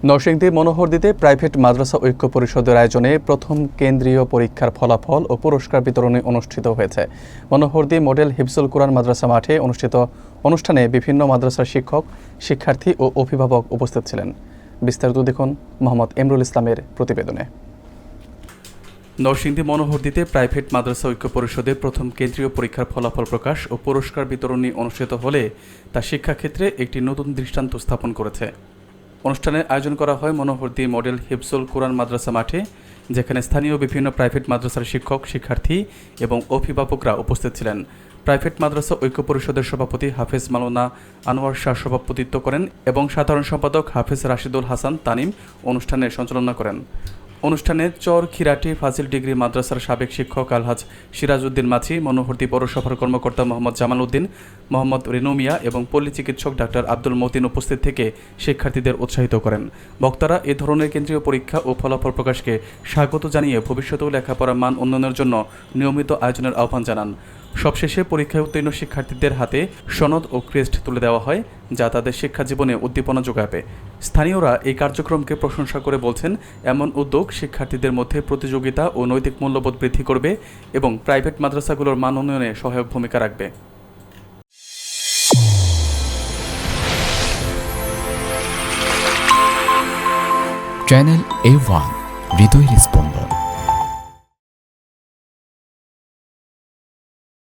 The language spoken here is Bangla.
নরসিংদী মনোহরদীতে প্রাইভেট মাদ্রাসা ঐক্য পরিষদের আয়োজনে প্রথম কেন্দ্রীয় পরীক্ষার ফলাফল ও পুরস্কার বিতরণী অনুষ্ঠিত হয়েছে। মনোহরদী মডেল হিফজুল কুরআন মাদ্রাসা মাঠে অনুষ্ঠিত অনুষ্ঠানে বিভিন্ন মাদ্রাসার শিক্ষক, শিক্ষার্থী ও অভিভাবক উপস্থিত ছিলেন। বিস্তারিত দেখুন মোহাম্মদ এমরুল ইসলামের প্রতিবেদনে। নরসিংদী মনোহরদীতে প্রাইভেট মাদ্রাসা ঐক্য পরিষদের প্রথম কেন্দ্রীয় পরীক্ষার ফলাফল প্রকাশ ও পুরস্কার বিতরণী অনুষ্ঠিত হলে তা শিক্ষাক্ষেত্রে একটি নতুন দৃষ্টান্ত স্থাপন করেছে। অনুষ্ঠানের আয়োজন করা হয় মনোহরদী মডেল হিফজুল কুরআন মাদ্রাসা মাঠে, যেখানে স্থানীয় বিভিন্ন প্রাইভেট মাদ্রাসার শিক্ষক, শিক্ষার্থী এবং অভিভাবকরা উপস্থিত ছিলেন। প্রাইভেট মাদ্রাসা ঐক্য পরিষদের সভাপতি হাফেজ মাওলানা আনোয়ার শাহ সভাপতিত্ব করেন এবং সাধারণ সম্পাদক হাফেজ রাশিদুল হাসান তানিম অনুষ্ঠানের সঞ্চালনা করেন। অনুষ্ঠানে চর খিরাটি ফাজিল ডিগ্রি মাদ্রাসার সাবেক শিক্ষক আলহাজ সিরাজউদ্দিন মাঝি, মনোহরদী পৌরসভার কর্মকর্তা মোহাম্মদ জামাল উদ্দিন, মোহাম্মদ রিনু মিয়া এবং পল্লী চিকিৎসক ডাক্তার আব্দুল মতিন উপস্থিত থেকে শিক্ষার্থীদের উৎসাহিত করেন। বক্তারা এ ধরনের কেন্দ্রীয় পরীক্ষা ও ফলাফল প্রকাশকে স্বাগত জানিয়ে ভবিষ্যতেও লেখাপড়ার মান উন্নয়নের জন্য নিয়মিত আয়োজনের আহ্বান জানান। সবশেষে পরীক্ষায় উত্তীর্ণ শিক্ষার্থীদের হাতে সনদ ও ক্রেস্ট তুলে দেওয়া হয়, যা তাদের শিক্ষা জীবনে উদ্দীপনা যোগাবে। স্থানীয়রা এই কার্যক্রমকে প্রশংসা করে বলছেন, এমন উদ্যোগ শিক্ষার্থীদের মধ্যে প্রতিযোগিতা ও নৈতিক মূল্যবোধ বৃদ্ধি করবে এবং প্রাইভেট মাদ্রাসাগুলোর মান উন্নয়নে সহায়ক ভূমিকা রাখবে। চ্যানেল A1 হৃদয়ের স্পন্দন।